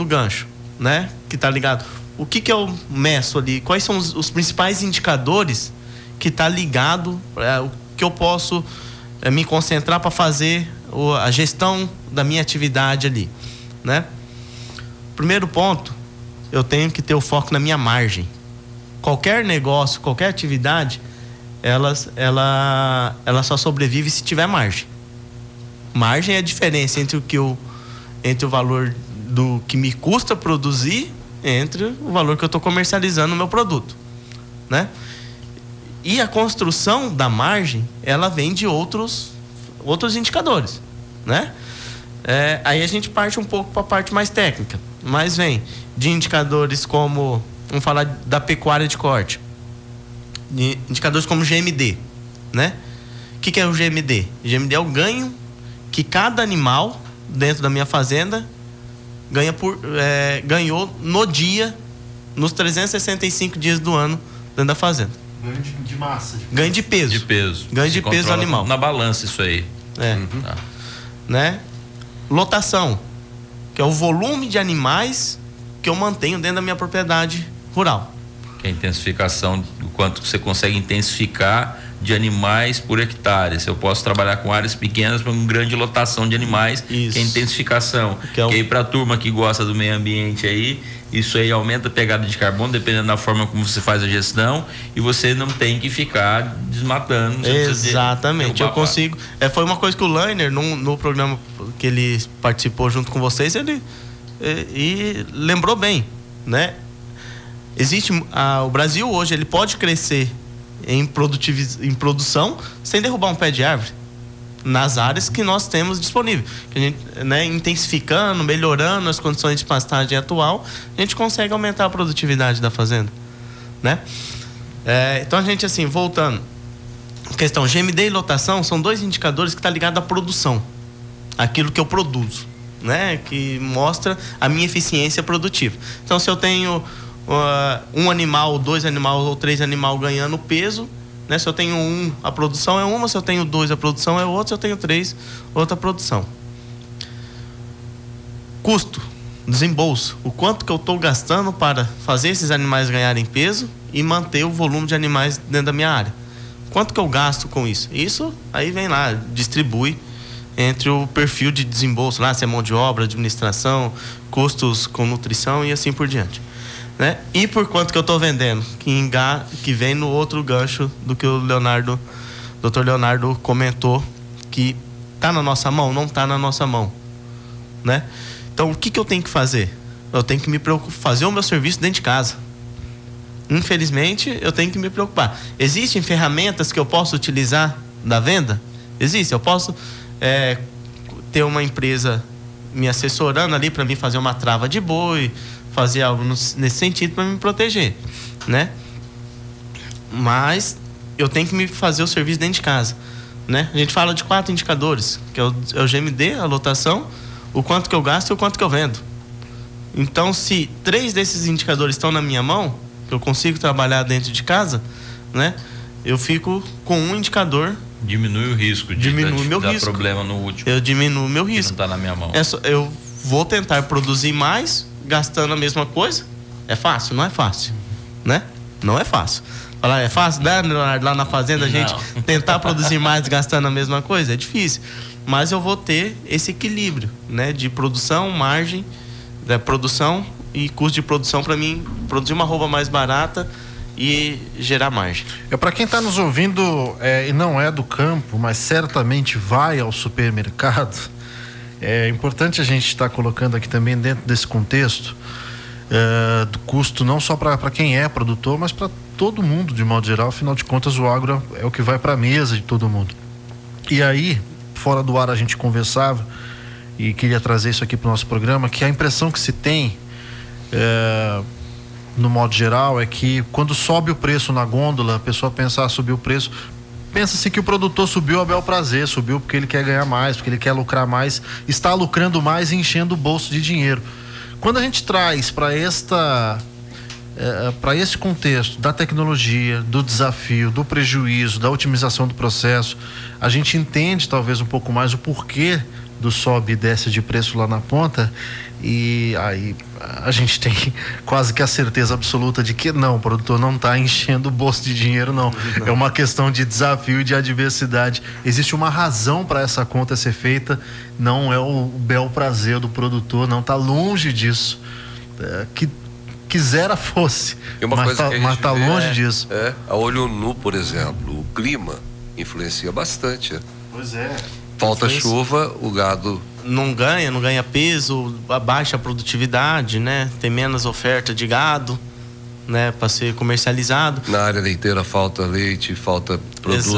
gancho, né? Que está ligado. O que eu meço ali? Quais são os principais indicadores que está ligado, o que eu posso me concentrar para fazer a gestão da minha atividade ali, né? Primeiro ponto, eu tenho que ter o foco na minha margem. Qualquer negócio, qualquer atividade, ela só sobrevive se tiver margem. Margem é a diferença entre o valor do que me custa produzir entre o valor que eu estou comercializando o meu produto, né? E a construção da margem, ela vem de outros indicadores, né? Aí a gente parte um pouco para a parte mais técnica, mas vem de indicadores como, vamos falar da pecuária de corte, de indicadores como GMD, né? O que é o GMD? GMD é o ganho que cada animal dentro da minha fazenda ganhou no dia, nos 365 dias do ano dentro da fazenda. Ganho de massa. Ganho de peso. Ganho de peso animal. Na balança isso aí. Né? Lotação, que é o volume de animais que eu mantenho dentro da minha propriedade rural. Que é a intensificação, o quanto você consegue intensificar de animais por hectare. Se eu posso trabalhar com áreas pequenas com grande lotação de animais, isso. Que é a intensificação. Que aí para a turma que gosta do meio ambiente aí, isso aí aumenta a pegada de carbono, dependendo da forma como você faz a gestão, e você não tem que ficar desmatando. Exatamente, eu consigo. Foi uma coisa que o Lainer, no programa que ele participou junto com vocês, ele lembrou bem, né? O Brasil hoje, ele pode crescer em produção sem derrubar um pé de árvore nas áreas que nós temos disponível, que a gente, né, intensificando, melhorando as condições de pastagem atual, a gente consegue aumentar a produtividade da fazenda, né? Então a gente, assim, voltando, questão GMD e lotação são dois indicadores que estão ligados à produção, aquilo que eu produzo, né, que mostra a minha eficiência produtiva. Então, se eu tenho um animal, 2 animais ou 3 animais ganhando peso, né? Se eu tenho 1, a produção é uma, se eu tenho 2, a produção é outra, se eu tenho 3, outra produção. Custo, desembolso, o quanto que eu estou gastando para fazer esses animais ganharem peso e manter o volume de animais dentro da minha área. Quanto que eu gasto com isso? Isso aí vem lá, distribui entre o perfil de desembolso, lá se é mão de obra, administração, custos com nutrição e assim por diante, né? E por quanto que eu estou vendendo, que vem no outro gancho do que o Dr. Leonardo comentou, que está na nossa mão, não está na nossa mão, né? Então, o que eu tenho que fazer? Eu tenho que me preocupar, fazer o meu serviço dentro de casa. Infelizmente, eu tenho que me preocupar. Existem ferramentas que eu posso utilizar da venda? Existe. Eu posso ter uma empresa me assessorando ali para mim fazer uma trava de boi, fazer algo nesse sentido para me proteger, né? Mas eu tenho que me fazer o serviço dentro de casa, né? A gente fala de 4 indicadores, que é o GMD, a lotação, o quanto que eu gasto e o quanto que eu vendo. Então, se 3 desses indicadores estão na minha mão, que eu consigo trabalhar dentro de casa, né? Eu fico com um indicador. Diminui o risco de dar problema no último. Eu diminuo o meu risco. Não está na minha mão. Eu vou tentar produzir mais, gastando a mesma coisa. É fácil? Não é fácil, né? Não é fácil. Falar, é fácil, né, Leonardo? Lá na fazenda, a gente tentar produzir mais gastando a mesma coisa? É difícil. Mas eu vou ter esse equilíbrio, né? De produção, margem, da produção e custo de produção para mim produzir uma roupa mais barata e gerar margem. Para quem está nos ouvindo e não é do campo, mas certamente vai ao supermercado, é importante a gente estar colocando aqui também dentro desse contexto do custo não só para quem é produtor, mas para todo mundo de modo geral. Afinal de contas, o agro é o que vai para a mesa de todo mundo. E aí, fora do ar, a gente conversava e queria trazer isso aqui para o nosso programa, que a impressão que se tem no modo geral é que quando sobe o preço na gôndola, a pessoa pensa, subir o preço, pensa-se que o produtor subiu a bel prazer, subiu porque ele quer ganhar mais, porque ele quer lucrar mais, está lucrando mais e enchendo o bolso de dinheiro. Quando a gente traz para esse contexto da tecnologia, do desafio, do prejuízo, da otimização do processo, a gente entende talvez um pouco mais o porquê do sobe e desce de preço lá na ponta, e aí a gente tem quase que a certeza absoluta de que não, o produtor não está enchendo o bolso de dinheiro, não. É uma questão de desafio e de adversidade. Existe uma razão para essa conta ser feita, não é o bel prazer do produtor, não, está longe disso. Que quisera fosse, mas está longe disso. A olho nu, por exemplo, o clima influencia bastante. Pois é. Falta chuva, o gado não ganha peso, abaixa a produtividade, né? Tem menos oferta de gado, né? Para ser comercializado. Na área leiteira falta leite, falta produtos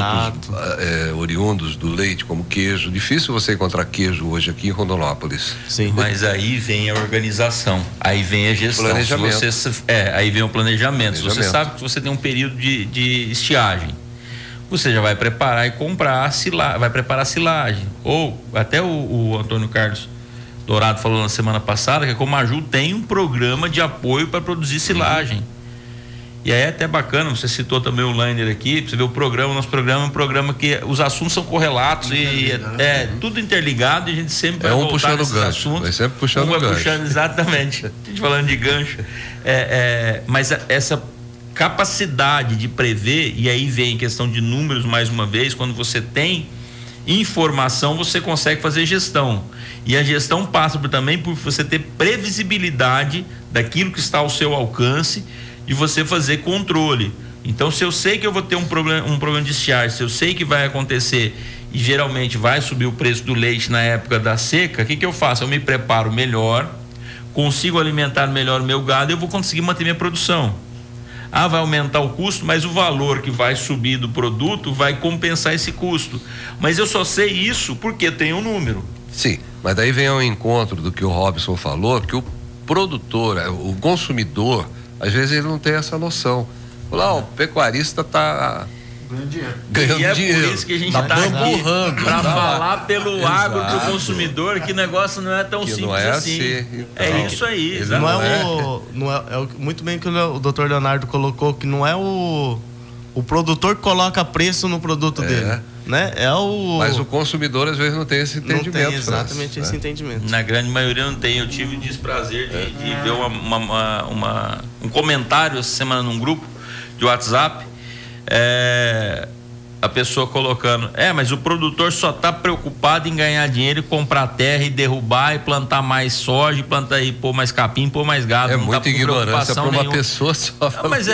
oriundos do leite, como queijo. Difícil você encontrar queijo hoje aqui em Rondonópolis. Sim. Mas aí vem a organização, aí vem a gestão. Aí vem o planejamento. Se você sabe que você tem um período de estiagem, você já vai preparar e comprar vai preparar silagem. Ou até o Antônio Carlos Dourado falou na semana passada que a Comaju tem um programa de apoio para produzir silagem. E aí é até bacana, você citou também o Lander aqui, você vê o nosso programa é um programa que os assuntos são correlatos e tudo interligado, e a gente sempre vai voltar nesses assuntos. Vai sempre puxando o gancho. Exatamente. A gente falando de gancho. Mas essa capacidade de prever, e aí vem questão de números mais uma vez, quando você tem informação, você consegue fazer gestão. E a gestão passa também por você ter previsibilidade daquilo que está ao seu alcance, de você fazer controle. Então, se eu sei que eu vou ter um problema de estiagem, se eu sei que vai acontecer e geralmente vai subir o preço do leite na época da seca, o que eu faço? Eu me preparo melhor, consigo alimentar melhor o meu gado e eu vou conseguir manter minha produção. Vai aumentar o custo, mas o valor que vai subir do produto vai compensar esse custo. Mas eu só sei isso porque tem um número. Sim, mas daí vem ao encontro do que o Robson falou, que o produtor, o consumidor, às vezes ele não tem essa noção. O pecuarista está ganhando dinheiro. É por isso que a gente está aqui para falar pelo agro para o consumidor, que negócio não é tão simples assim. É isso aí. Muito bem que o doutor Leonardo colocou, que não é o produtor que coloca preço no produto dele, né? Mas o consumidor às vezes não tem esse entendimento. Não tem exatamente esse entendimento. Na grande maioria não tem. Eu tive o desprazer de ver um comentário essa semana num grupo de WhatsApp, a pessoa colocando, mas o produtor só está preocupado em ganhar dinheiro e comprar terra e derrubar e plantar mais soja, e pôr mais capim, pôr mais gado. Não muita ignorância para uma pessoa só. Mas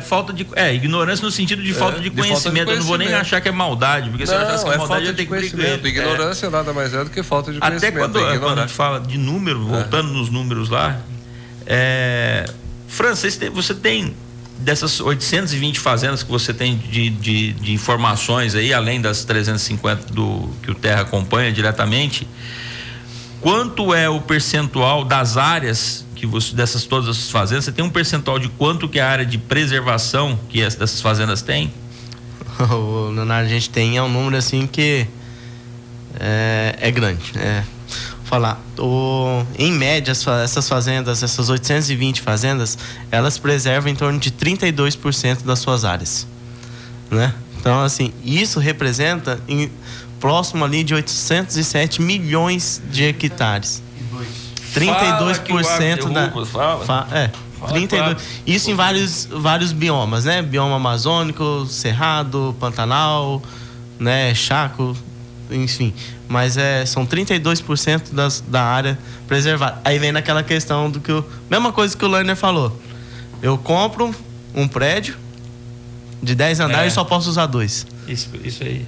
falta de ignorância no sentido de falta de conhecimento. Eu não vou nem achar que é maldade, porque se eu achasse que é maldade, eu tenho que brigar. Ignorância nada mais é do que falta de conhecimento. Até quando a gente fala de número, voltando nos números lá, França, você tem dessas 820 fazendas que você tem de informações aí, além das 350 que o Terra acompanha diretamente, quanto é o percentual das áreas que você, dessas todas as fazendas? Você tem um percentual de quanto que a área de preservação que dessas fazendas tem? O Leonardo, a gente tem um número assim que é grande. Falar, em média, essas fazendas, essas 820 fazendas, elas preservam em torno de 32% das suas áreas, né? Então, assim, isso representa próximo ali de 807 milhões de hectares. 32% da... Fala. 32. Isso em vários biomas, né? Bioma amazônico, cerrado, pantanal, né? Chaco, enfim. Mas são 32% da área preservada. Aí vem naquela questão do que mesma coisa que o Lerner falou. Eu compro um prédio de 10 andares e só posso usar 2. Isso aí.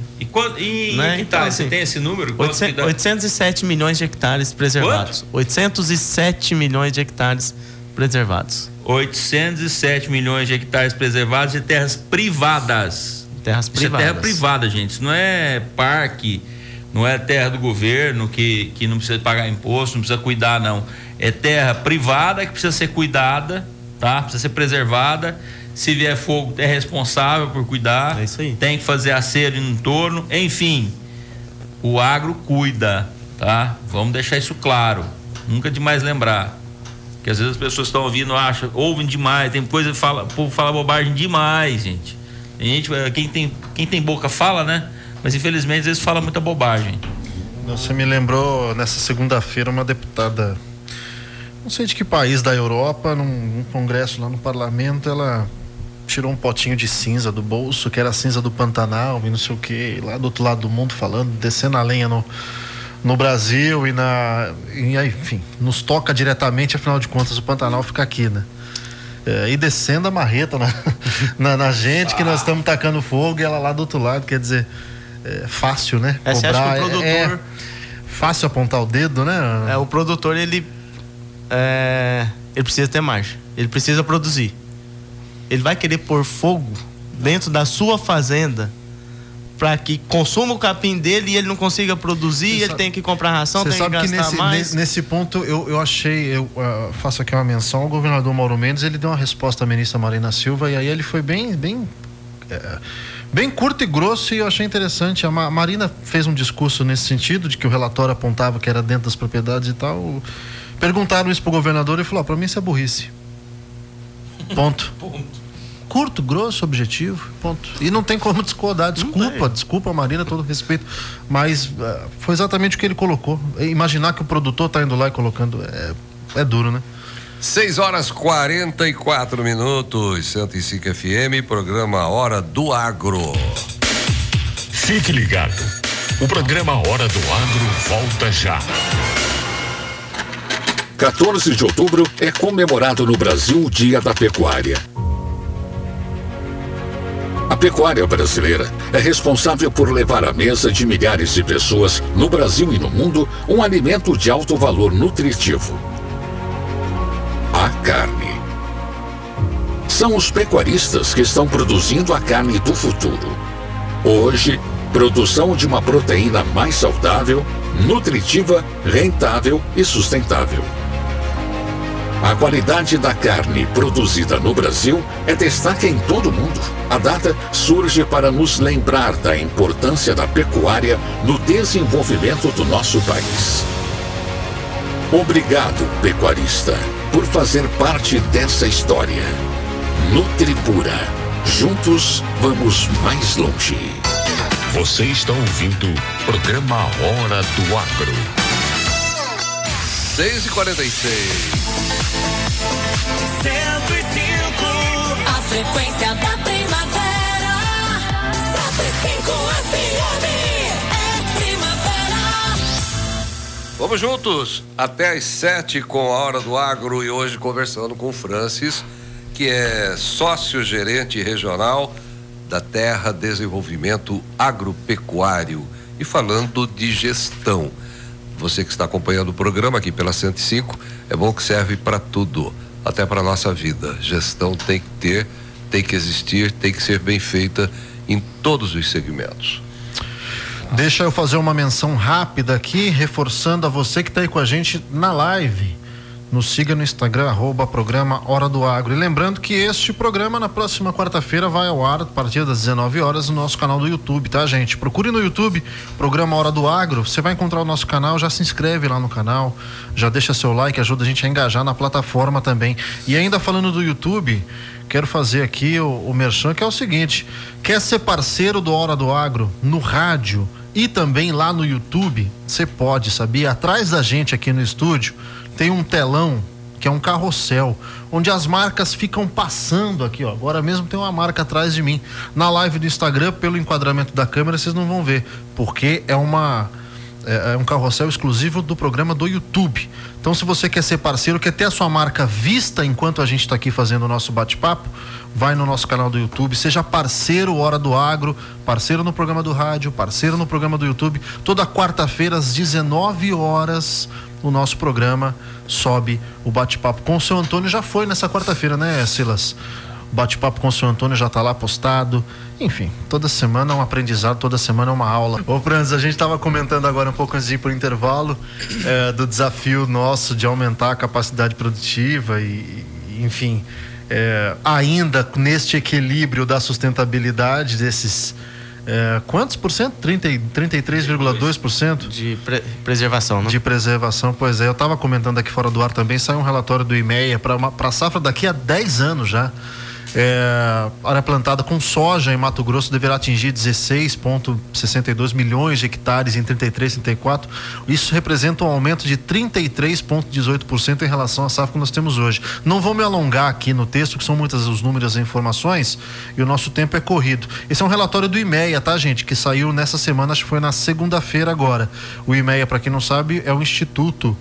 E né? hectares? Então, assim, você tem esse número? 807 milhões de hectares preservados. Quanto? 807 milhões de hectares preservados. 807 milhões de hectares preservados de terras privadas. Terras privadas. Isso é terra privada, gente. Isso não é parque, não é terra do governo que não precisa pagar imposto, não precisa cuidar, não. É terra privada que precisa ser cuidada, tá? Precisa ser preservada. Se vier fogo, é responsável por cuidar. É isso aí. Tem que fazer acero em torno. Enfim, o agro cuida, tá? Vamos deixar isso claro. Nunca demais lembrar. Porque às vezes as pessoas estão ouvindo, ouvem demais, tem coisa que o povo fala bobagem demais, gente. Quem tem boca fala, né? Mas infelizmente às vezes fala muita bobagem. Você me lembrou nessa segunda-feira uma deputada, não sei de que país da Europa, num congresso lá no parlamento, ela tirou um potinho de cinza do bolso, que era a cinza do Pantanal e não sei o que, lá do outro lado do mundo falando, descendo a lenha no Brasil enfim, nos toca diretamente, afinal de contas o Pantanal fica aqui, né? E descendo a marreta na gente que nós estamos tacando fogo e ela lá do outro lado, quer dizer, fácil, né? Você acha que o produtor... fácil apontar o dedo, né? O produtor, ele precisa ter margem, ele precisa produzir. Ele vai querer pôr fogo dentro da sua fazenda para que consuma o capim dele e ele não consiga produzir, ele tem que comprar ração, tem que gastar mais. Nesse ponto eu achei, faço aqui uma menção ao governador Mauro Mendes, ele deu uma resposta à ministra Marina Silva e aí ele foi bem curto e grosso, e eu achei interessante. A Marina fez um discurso nesse sentido, de que o relatório apontava que era dentro das propriedades e tal. Perguntaram isso pro governador e ele falou: para mim isso é burrice. Ponto. Curto, grosso, objetivo, ponto. E não tem como discordar. Desculpa, Marina, todo respeito. Mas foi exatamente o que ele colocou. Imaginar que o produtor tá indo lá e colocando é duro, né? 6h44, 105 FM, programa Hora do Agro. Fique ligado. O programa Hora do Agro volta já. 14 de outubro é comemorado no Brasil o Dia da Pecuária. A pecuária brasileira é responsável por levar à mesa de milhares de pessoas no Brasil e no mundo um alimento de alto valor nutritivo: a carne. São os pecuaristas que estão produzindo a carne do futuro. Hoje, produção de uma proteína mais saudável, nutritiva, rentável e sustentável. A qualidade da carne produzida no Brasil é destaque em todo o mundo. A data surge para nos lembrar da importância da pecuária no desenvolvimento do nosso país. Obrigado, pecuarista, por fazer parte dessa história. Nutripura. Juntos vamos mais longe. Você está ouvindo o programa Hora do Agro. 6h46. 105, a frequência da primavera. 105 FM, é primavera. Vamos juntos até às 7 com a Hora do Agro, e hoje conversando com o Francis, que é sócio-gerente regional da Terra Desenvolvimento Agropecuário, e falando de gestão. Você que está acompanhando o programa aqui pela 105, é bom que serve para tudo, até para a nossa vida. Gestão tem que ter, tem que existir, tem que ser bem feita em todos os segmentos. Deixa eu fazer uma menção rápida aqui, reforçando a você que está aí com a gente na live. Nos siga no Instagram, @programa Hora do Agro. E lembrando que este programa na próxima quarta-feira vai ao ar a partir das 19 horas no nosso canal do YouTube, tá, gente? Procure no YouTube, Programa Hora do Agro, você vai encontrar o nosso canal, já se inscreve lá no canal, já deixa seu like, ajuda a gente a engajar na plataforma também. E ainda falando do YouTube, quero fazer aqui o merchan, que é o seguinte: quer ser parceiro do Hora do Agro no rádio e também lá no YouTube? Você pode, sabia? Atrás da gente aqui no estúdio tem um telão que é um carrossel, onde as marcas ficam passando aqui, ó. Agora mesmo tem uma marca atrás de mim. Na live do Instagram, pelo enquadramento da câmera, vocês não vão ver, porque é um carrossel exclusivo do programa do YouTube. Então, se você quer ser parceiro, quer ter a sua marca vista enquanto a gente está aqui fazendo o nosso bate-papo, vai no nosso canal do YouTube, seja parceiro Hora do Agro, parceiro no programa do rádio, parceiro no programa do YouTube. Toda quarta-feira às 19 horas o nosso programa sobe o bate-papo com o seu Antônio. Já foi nessa quarta-feira, né, Silas? O bate-papo com o seu Antônio já tá lá postado. Enfim, toda semana é um aprendizado, toda semana é uma aula. Ô Franz, a gente estava comentando agora um pouco antes de ir pro intervalo do desafio nosso de aumentar a capacidade produtiva e enfim, ainda neste equilíbrio da sustentabilidade desses quantos por cento? 33,2% de preservação, né? De preservação, pois é. Eu estava comentando aqui fora do ar também, saiu um relatório do IMEA para a safra daqui a 10 anos já. Área plantada com soja em Mato Grosso deverá atingir 16,62 milhões de hectares em 33, 34. Isso representa um aumento de 33,18% em relação à safra que nós temos hoje. Não vou me alongar aqui no texto, que são muitos os números e informações, e o nosso tempo é corrido. Esse é um relatório do IMEA, tá, gente? Que saiu nessa semana, acho que foi na segunda-feira agora. O IMEA, para quem não sabe, é o Instituto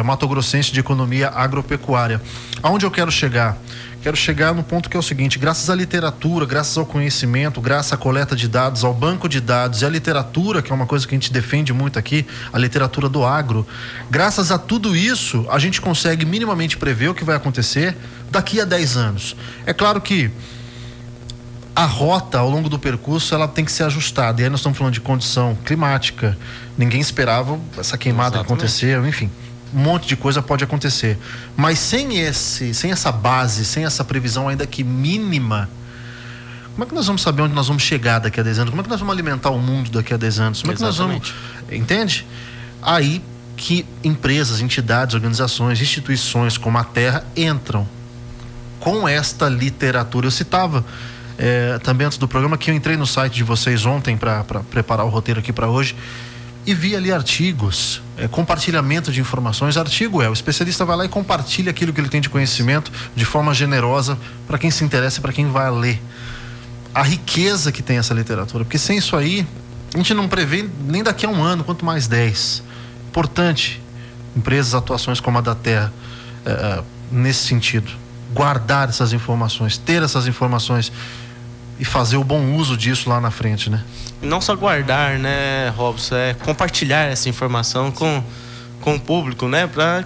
Mato Grossense de Economia Agropecuária. Aonde eu quero chegar? Quero chegar no ponto que é o seguinte: graças à literatura, graças ao conhecimento, graças à coleta de dados, ao banco de dados e à literatura, que é uma coisa que a gente defende muito aqui, a literatura do agro, graças a tudo isso, a gente consegue minimamente prever o que vai acontecer daqui a 10 anos. É claro que a rota ao longo do percurso ela tem que ser ajustada, e aí nós estamos falando de condição climática, ninguém esperava essa queimada acontecer, enfim, um monte de coisa pode acontecer, mas sem essa base, sem essa previsão ainda que mínima, como é que nós vamos saber onde nós vamos chegar daqui a 10 anos? Como é que nós vamos alimentar o mundo daqui a 10 anos? Como é que nós vamos, entende? Aí que empresas, entidades, organizações, instituições como a Terra entram com esta literatura. Eu citava também antes do programa que eu entrei no site de vocês ontem para preparar o roteiro aqui para hoje e vi ali artigos, compartilhamento de informações. Artigo o especialista vai lá e compartilha aquilo que ele tem de conhecimento de forma generosa para quem se interessa e para quem vai ler. A riqueza que tem essa literatura, porque sem isso aí a gente não prevê nem daqui a um ano, quanto mais 10. Importante empresas, atuações como a da Terra nesse sentido, guardar essas informações, ter essas informações e fazer o bom uso disso lá na frente, né? E não só guardar, né, Robson, compartilhar essa informação com o público, né, para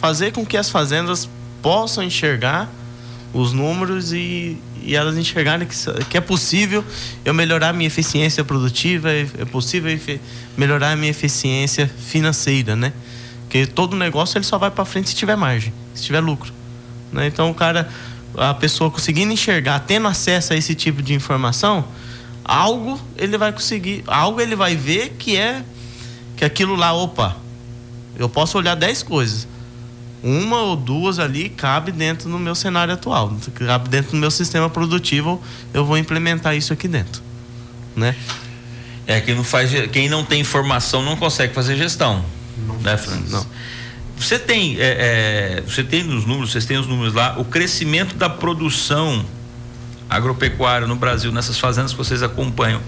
fazer com que as fazendas possam enxergar os números e elas enxergarem que é possível eu melhorar a minha eficiência produtiva, é possível melhorar a minha eficiência financeira, né? Porque todo negócio ele só vai para frente se tiver margem, se tiver lucro, né? Então a pessoa conseguindo enxergar, tendo acesso a esse tipo de informação, algo ele vai conseguir, algo ele vai ver que aquilo lá, opa, eu posso olhar 10 coisas, uma ou duas ali cabe dentro do meu cenário atual, cabe dentro do meu sistema produtivo, eu vou implementar isso aqui dentro, né? Quem não tem informação não consegue fazer gestão, né, Franz? Não. Você tem nos números, vocês têm os números lá, o crescimento da produção agropecuária no Brasil, nessas fazendas que vocês acompanham,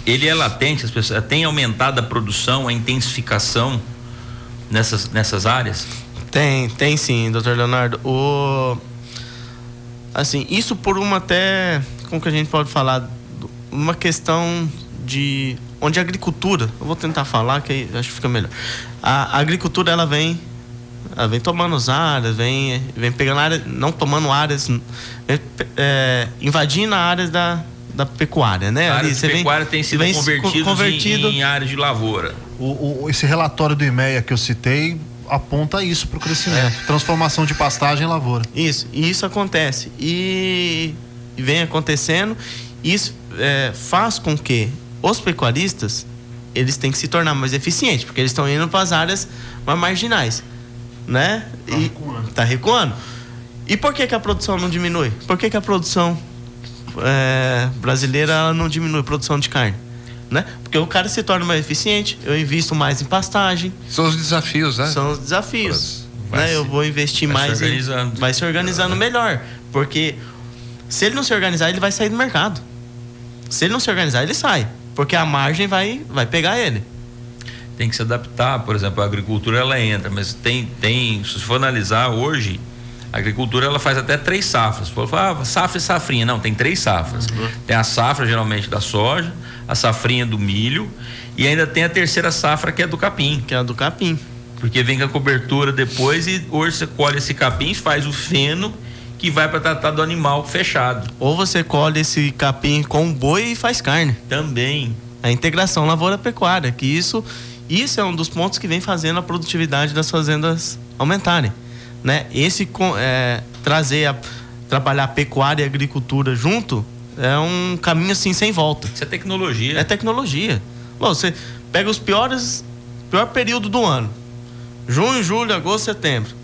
ele é latente, as pessoas têm aumentado a produção, a intensificação nessas áreas? Tem sim, doutor Leonardo. Assim, isso por uma até, como que a gente pode falar, uma questão de onde a agricultura, eu vou tentar falar que aí acho que fica melhor. A agricultura ela vem tomando as áreas, vem pegando áreas, não tomando áreas, invadindo áreas da da pecuária, né? A área Ali, de pecuária tem sido convertido em áreas de lavoura. Esse relatório do IMEA que eu citei aponta isso para o crescimento. Transformação de pastagem em lavoura. Isso, e isso acontece. E vem acontecendo. Isso faz com que os pecuaristas eles têm que se tornar mais eficientes, porque eles estão indo para as áreas mais marginais, né? Tá recuando. E por que a produção não diminui? Por que a produção brasileira ela não diminui a produção de carne? Né? Porque o cara se torna mais eficiente, eu invisto mais em pastagem. São os desafios, né? São os desafios. Né? Eu vou investir mais vai se organizando melhor. Porque se ele não se organizar, ele vai sair do mercado. Se ele não se organizar, ele sai. Porque a margem vai pegar ele. Tem que se adaptar, por exemplo, a agricultura ela entra, mas se for analisar hoje, a agricultura ela faz até 3 safras. Safra e safrinha. Não, tem 3 safras. Tem a safra geralmente da soja, a safrinha do milho e ainda tem a terceira safra que é do capim. Que é a do capim. Porque vem com a cobertura depois e hoje você colhe esse capim, faz o feno que vai para tratar do animal fechado. Ou você colhe esse capim com boi e faz carne. Também. A integração lavoura-pecuária, que isso é um dos pontos que vem fazendo a produtividade das fazendas aumentarem. Né? Trabalhar pecuária e agricultura junto é um caminho assim sem volta. Isso é tecnologia. É tecnologia. Bom, você pega os pior período do ano: junho, julho, agosto, setembro.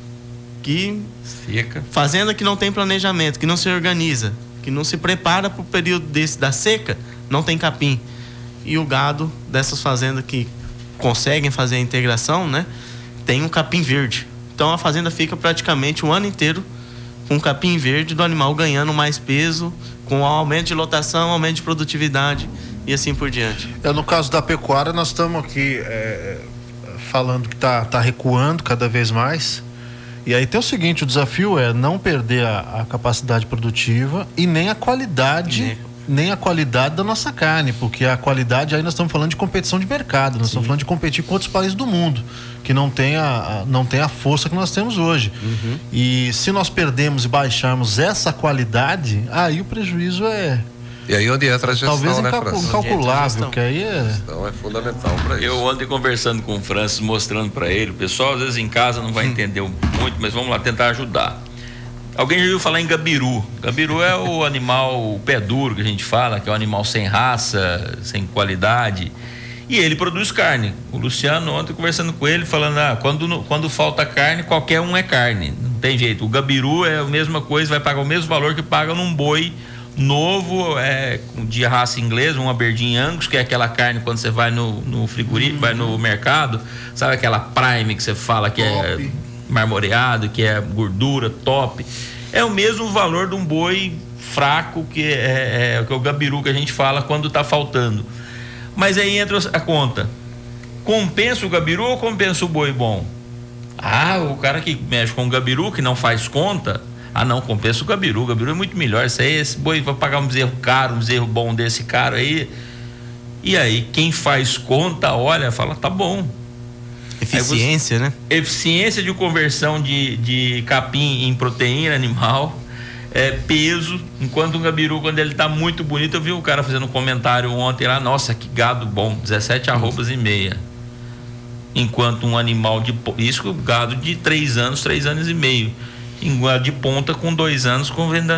Que seca. Fazenda que não tem planejamento, que não se organiza, que não se prepara para o período da seca, não tem capim. E o gado dessas fazendas que conseguem fazer a integração, né, tem um capim verde. Então a fazenda fica praticamente o ano inteiro com capim verde do animal ganhando mais peso, com aumento de lotação, aumento de produtividade e assim por diante. No caso da pecuária, nós estamos aqui falando que tá recuando cada vez mais. E aí tem o seguinte, o desafio é não perder a capacidade produtiva e nem a qualidade da nossa carne, porque a qualidade, aí nós estamos falando de competição de mercado, nós estamos falando de competir com outros países do mundo, que não tem a força que nós temos hoje. E se nós perdemos e baixarmos essa qualidade, aí o prejuízo E aí onde entra a gestão, talvez né, Francis? incalculável, que aí A gestão é fundamental para isso. Eu ontem conversando com o Francis, mostrando para ele, o pessoal às vezes em casa não vai entender muito, mas vamos lá tentar ajudar. Alguém já ouviu falar em gabiru? Gabiru é o animal, o pé duro que a gente fala, que é um animal sem raça, sem qualidade. E ele produz carne. O Luciano ontem conversando com ele, falando, quando falta carne, qualquer um é carne. Não tem jeito. O gabiru é a mesma coisa, vai pagar o mesmo valor que paga num boi novo, de raça inglesa, um Aberdeen Angus, que é aquela carne quando você vai no frigorífico, vai no mercado, sabe aquela prime que você fala que é marmoreado, que é gordura, top. É o mesmo valor de um boi fraco que é o gabiru que a gente fala quando está faltando. Mas aí entra a conta. Compensa o gabiru ou compensa o boi bom? O cara que mexe com o gabiru, que não faz conta, não, compensa o gabiru. O gabiru é muito melhor. Esse boi vai pagar um bezerro caro, um bezerro bom desse caro aí. E aí, quem faz conta, olha, fala, tá bom. Eficiência, né? Eficiência de conversão de capim em proteína animal, peso. Enquanto um gabiru, quando ele tá muito bonito, eu vi o cara fazendo um comentário ontem lá, nossa, que gado bom, 17 arrobas e meia. Enquanto um animal isso gado de 3 anos e meio. De ponta com 2 anos,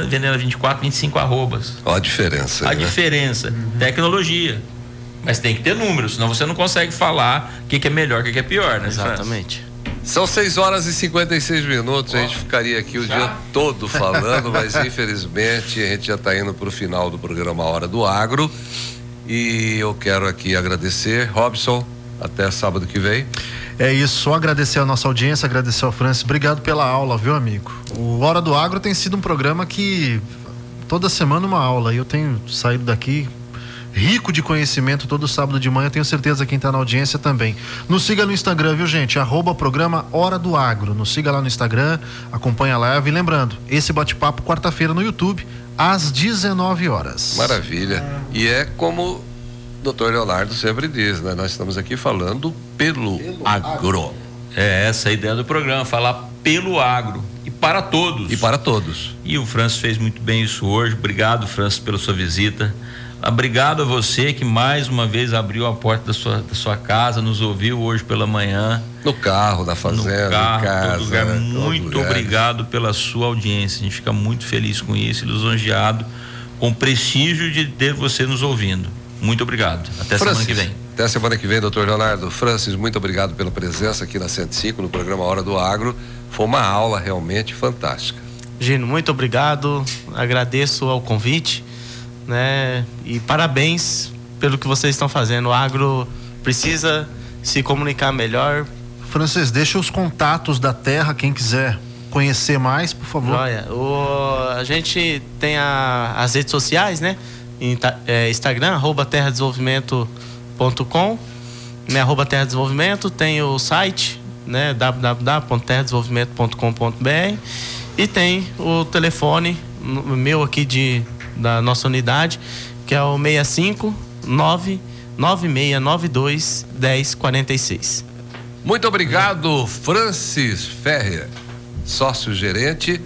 vendendo 24, 25 arrobas. Olha a diferença. Diferença. Tecnologia. Mas tem que ter números, senão você não consegue falar o que é melhor, o que é pior, né? Exatamente. São 6h56. A gente ficaria aqui o dia todo falando, mas infelizmente a gente já está indo para o final do programa Hora do Agro. E eu quero aqui agradecer, Robson, até sábado que vem. É isso, só agradecer a nossa audiência, agradecer ao Francis. Obrigado pela aula, viu, amigo? O Hora do Agro tem sido um programa que toda semana uma aula. E eu tenho saído daqui rico de conhecimento todo sábado de manhã. Tenho certeza que quem está na audiência também. Nos siga no Instagram, viu, gente? @programa Hora do Agro. Nos siga lá no Instagram, acompanha a live. E lembrando, esse bate-papo quarta-feira no YouTube, às 19 horas. Maravilha. E é como o Dr. Leonardo sempre diz, né? Nós estamos aqui falando pelo agro. É essa a ideia do programa, falar pelo agro e para todos. E para todos. E o Francis fez muito bem isso hoje. Obrigado, Francis, pela sua visita. Obrigado a você que mais uma vez abriu a porta da sua casa, nos ouviu hoje pela manhã. No carro, na fazenda, em casa. Todo lugar. Né? Muito obrigado pela sua audiência. A gente fica muito feliz com isso, lisonjeado, com o prestígio de ter você nos ouvindo. Muito obrigado. Até semana que vem. Até semana que vem, doutor Leonardo. Francis, muito obrigado pela presença aqui na 105, no programa Hora do Agro. Foi uma aula realmente fantástica. Gino, muito obrigado. Agradeço ao convite, né? E parabéns pelo que vocês estão fazendo. O agro precisa se comunicar melhor. Francis, deixa os contatos da terra, quem quiser conhecer mais, por favor. Olha, a gente tem as redes sociais, né? Instagram, @terradesenvolvimento.com, né? @terradesenvolvimento, tem o site, né? www.terradesenvolvimento.com.br, e tem o telefone meu aqui da nossa unidade, que é o 659-9692-1046. Muito obrigado, Francis Ferrer, sócio-gerente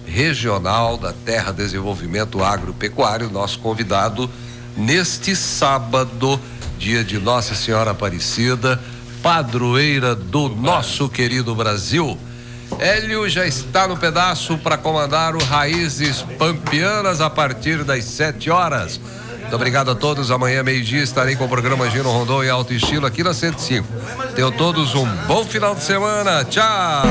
regional da Terra Desenvolvimento Agropecuário, nosso convidado neste sábado, dia de Nossa Senhora Aparecida, padroeira do nosso querido Brasil. Hélio já está no pedaço para comandar o Raízes Pampianas a partir das 7 horas. Muito obrigado a todos. Amanhã, meio-dia, estarei com o programa Gino Rondon em alto estilo aqui na 105. Tenham todos um bom final de semana. Tchau!